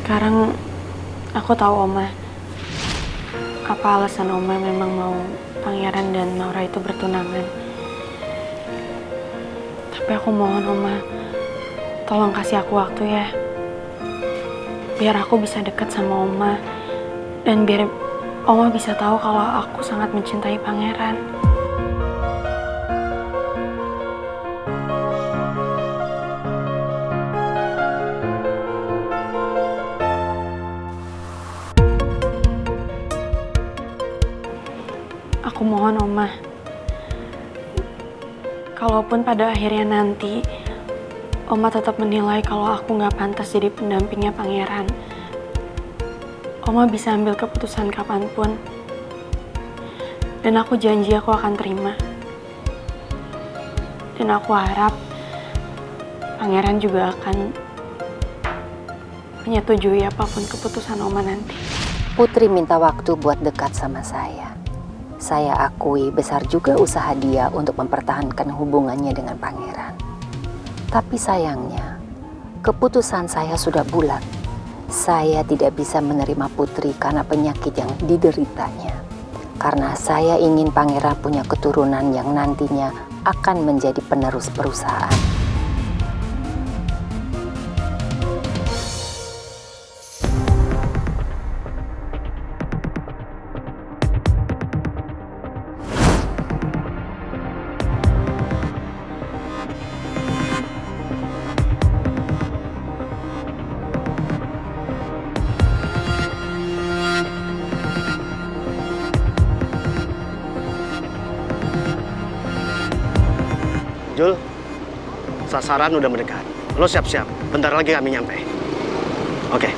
Sekarang aku tahu Oma. Apa alasan Oma memang mau Pangeran dan Naura itu bertunangan. Tapi aku mohon Oma, tolong kasih aku waktu ya. Biar aku bisa dekat sama Oma. Dan biar Oma bisa tahu kalau aku sangat mencintai Pangeran. Aku mohon Oma, kalaupun pada akhirnya nanti Oma tetap menilai kalau aku nggak pantas jadi pendampingnya Pangeran, Oma bisa ambil keputusan kapanpun. Dan aku janji aku akan terima. Dan aku harap Pangeran juga akan menyetujui apapun keputusan Oma nanti. Putri minta waktu buat dekat sama saya. Saya akui besar juga usaha dia untuk mempertahankan hubungannya dengan Pangeran. Tapi sayangnya, keputusan saya sudah bulat. Saya tidak bisa menerima Putri karena penyakit yang dideritanya. Karena saya ingin Pangeran punya keturunan yang nantinya akan menjadi penerus perusahaan. Jul, sasaran udah mendekat. Lo siap-siap, bentar lagi kami nyampe. Oke.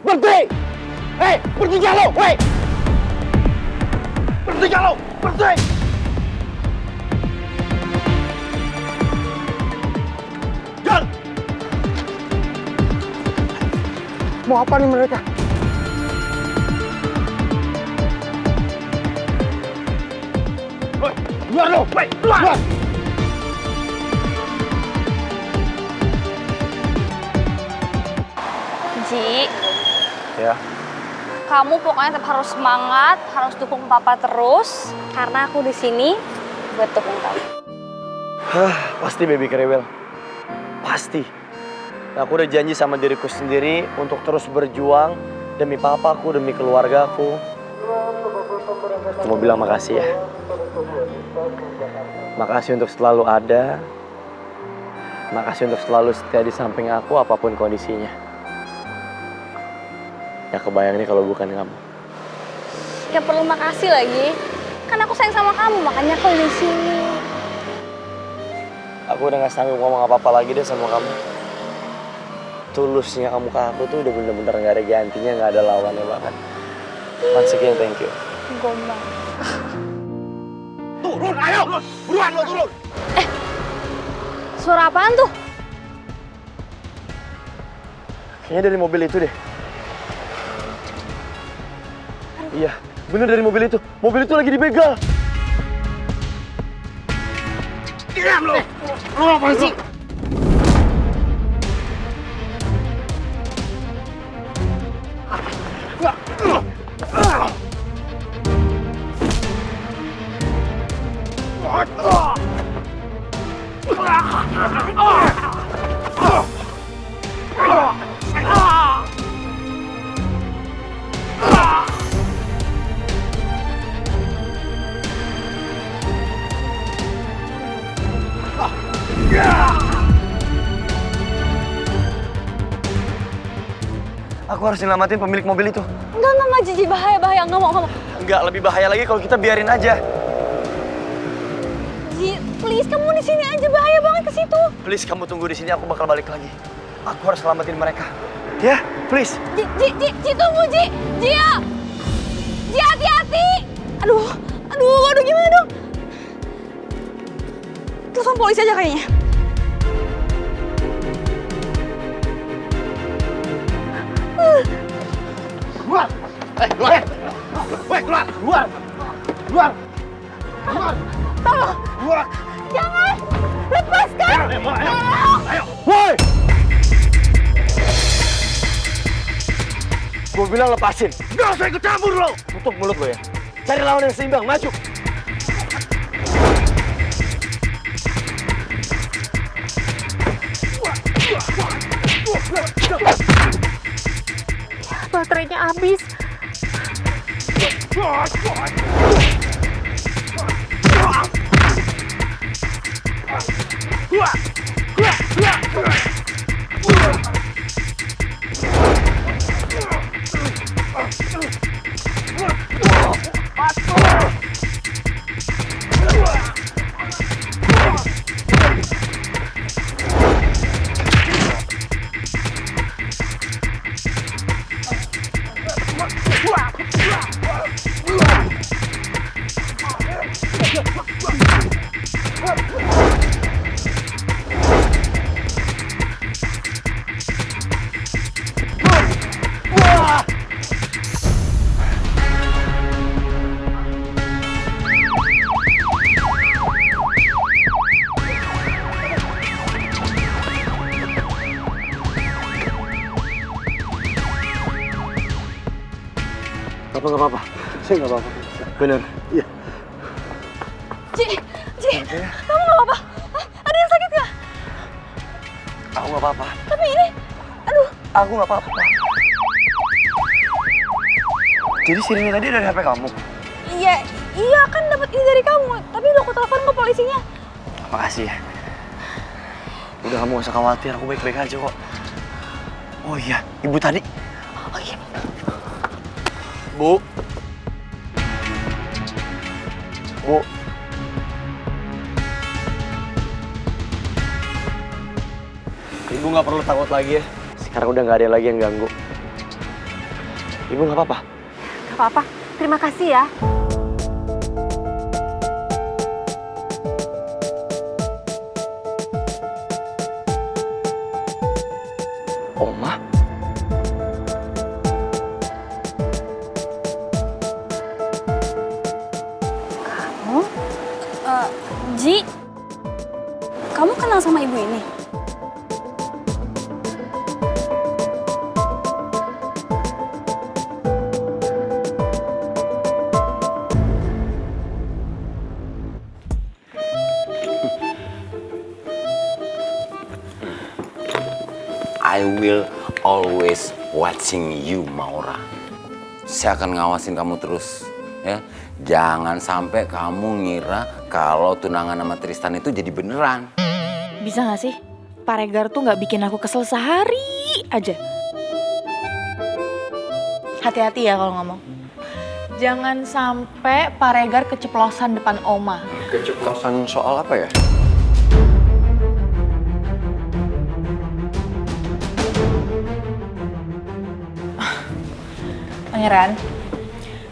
Berhenti! Hei, berhenti lo! Hei! Berhenti lo! Berhenti! Jal! Mau apa nih mereka? Hei, keluar lo! Hei, keluar! Ji, Ya. kamu pokoknya tetap harus semangat, harus dukung papa terus, karena aku di sini buat dukung kamu. Pasti baby Krewel. Pasti. Nah, aku udah janji sama diriku sendiri untuk terus berjuang demi papaku, demi keluargaku. Aku mau bilang makasih ya. Makasih untuk selalu ada. Makasih untuk selalu setia di samping aku apapun kondisinya. Ya kebayang nih kalau bukan kamu. Gak perlu makasih lagi, kan aku sayang sama kamu, makanya aku di sini. Aku udah gak sanggup ngomong apa-apa lagi deh sama kamu. Tulusnya kamu ke aku tuh udah bener-bener gak ada gantinya, gak ada lawannya banget. Once again, thank you. Gombang. Turun, ayo! Buruan lo turun! Suara apaan tuh? Kayaknya dari mobil itu deh. Iya, bener dari mobil itu. Mobil itu lagi dibegal. Diam lo! Lo apa sih? Yeah! aku harus nyelamatin pemilik mobil itu. Enggak, Ji, bahaya, nggak mau. Enggak, lebih bahaya lagi kalau kita biarin aja. Ji, please kamu di sini aja, bahaya banget ke situ. Please kamu tunggu di sini, aku bakal balik lagi. Aku harus selamatin mereka. Ya, please. Ji, tunggu, Ji. Ya. Ji, hati-hati. Aduh, gimana dong? Telepon polisi aja kayaknya. Keluar! Keluar! Keluar! Tolong, Keluar! jangan. Lepaskan. Ayo! Woi! Gue bilang lepasin. Nggak usah ikut campur lo! Tutup mulut lo ya. Cari lawan yang seimbang, maju. Baterainya habis. Apa nggak apa-apa? Saya nggak apa-apa. Bener. Iya. Ji, kamu nggak apa-apa? Hah? Ada yang sakit nggak? Aku nggak apa-apa. Tapi ini, aduh. Aku nggak apa-apa. Jadi sirine tadi dari HP kamu? Iya kan dapat ini dari kamu. Tapi udah aku telepon ke polisinya. Makasih ya. Udah kamu gak usah khawatir, aku baik-baik aja kok. Oh iya, ibu tadi. Oh iya. Bu. Bu. Ibu nggak perlu takut lagi ya. Sekarang udah nggak ada lagi yang ganggu. Ibu nggak apa-apa? Gak apa-apa. Terima kasih ya. Oma? Ji, kamu kenal sama ibu ini? I will always watching you, Maura. Saya akan ngawasin kamu terus, ya. Jangan sampai kamu ngira kalau tunangan sama Tristan itu jadi beneran. Bisa gak sih? Pak Regar tuh gak bikin aku kesel sehari aja. Hati-hati ya kalau ngomong. Jangan sampai Pak Regar keceplosan depan Oma. Keceplosan soal apa ya? Pangeran,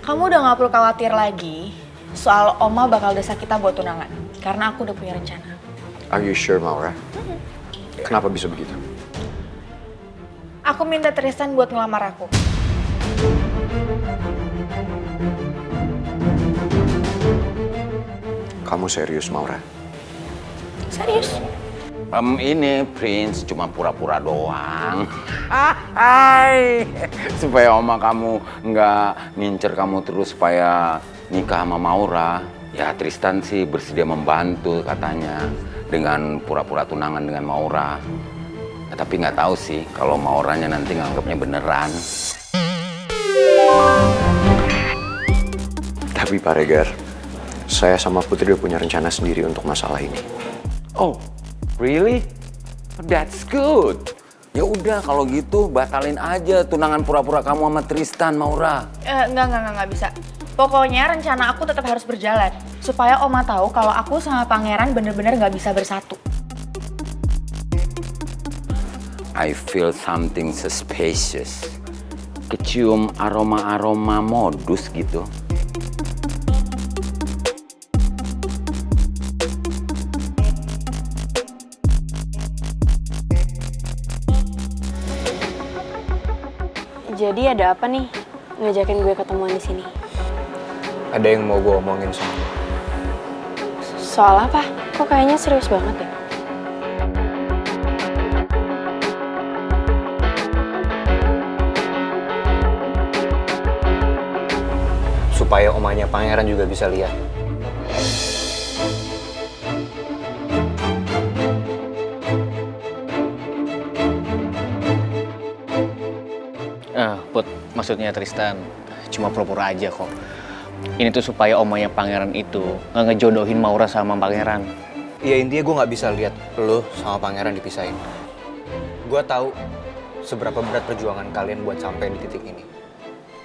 kamu udah gak perlu khawatir lagi soal Oma bakal desak kita buat tunangan. Karena aku udah punya rencana. Are you sure, Maura? Kenapa bisa begitu? Aku minta Tristan buat ngelamar aku. Kamu serius, Maura? Serius? Ini Prince cuma pura-pura doang. Hai, supaya oma kamu nggak ngincer kamu terus supaya nikah sama Maura. Ya Tristan sih bersedia membantu katanya dengan pura-pura tunangan dengan Maura. Ya, tapi nggak tahu sih kalau Mauranya nanti nganggapnya beneran. Tapi Pak Regar, saya sama Putri udah punya rencana sendiri untuk masalah ini. Oh, really? That's good. Ya udah kalau gitu batalin aja tunangan pura-pura kamu sama Tristan, Maura. Enggak bisa. Pokoknya rencana aku tetap harus berjalan. Supaya Oma tahu kalau aku sama pangeran bener-bener nggak bisa bersatu. I feel something suspicious. Kecium aroma-aroma modus gitu. Jadi ada apa nih ngajakin gue ketemuan di sini? Ada yang mau gue omongin sama lo. Soal apa? Kok kayaknya serius banget ya? Supaya omanya pangeran juga bisa lihat. Put, maksudnya Tristan cuma pura-pura aja kok. Ini tuh supaya omanya pangeran itu nggak ngejodohin Maura sama pangeran. Ya intinya gue nggak bisa lihat lo sama pangeran dipisahin. Gue tahu seberapa berat perjuangan kalian buat sampai di titik ini.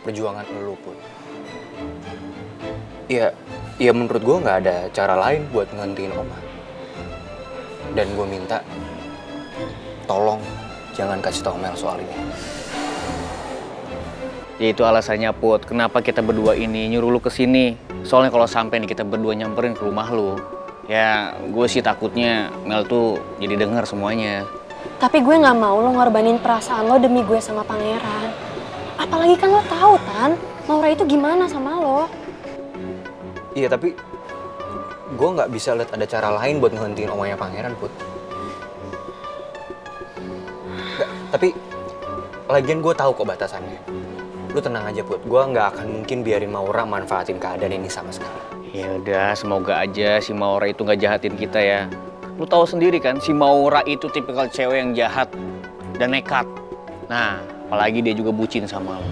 Perjuangan lo pun. Ya menurut gue nggak ada cara lain buat ngehentiin Oma. Dan gue minta, tolong jangan kasih tau Mel soal ini. Ya itu alasannya Put, kenapa kita berdua ini nyuruh lu kesini. Soalnya kalau sampai nih kita berdua nyamperin ke rumah lu, ya gue sih takutnya Mel tuh jadi denger semuanya. Tapi gue nggak mau lo ngorbanin perasaan lo demi gue sama pangeran. Apalagi kan lo tahu Tan, Maura itu gimana sama lo. Iya tapi gue nggak bisa lihat ada cara lain buat ngehentiin omanya pangeran, Put. Nggak, tapi lagian gue tahu kok batasannya. Lu tenang aja, Put. Gue nggak akan mungkin biarin Maura manfaatin keadaan ini sama sekali. Ya udah, semoga aja si Maura itu nggak jahatin kita ya. Lu tahu sendiri kan, si Maura itu tipikal cewek yang jahat dan nekat. Nah, apalagi dia juga bucin sama lo.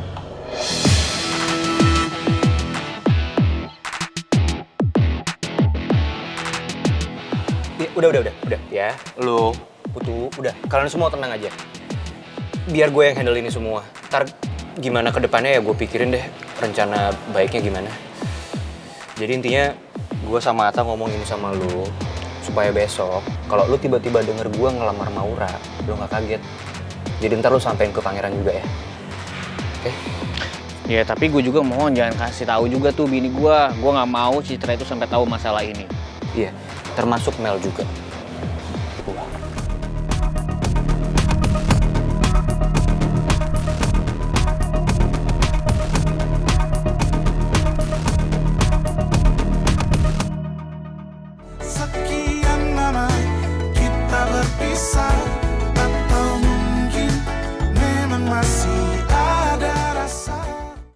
Ya, udah ya. Lu, Putu, udah. Kalian semua tenang aja. Biar gue yang handle ini semua. Ntar gimana ke depannya ya gue pikirin deh rencana baiknya gimana. Jadi intinya gue sama Ata ngomong ini sama lu supaya besok kalau lu tiba-tiba denger gue ngelamar Maura, lu nggak kaget. Jadi ntar lu sampein ke pangeran juga ya. Oke? Ya tapi gue juga mohon jangan kasih tahu juga tuh bini gue. Gue nggak mau Citra itu sampai tahu masalah ini. Iya, termasuk Mel juga.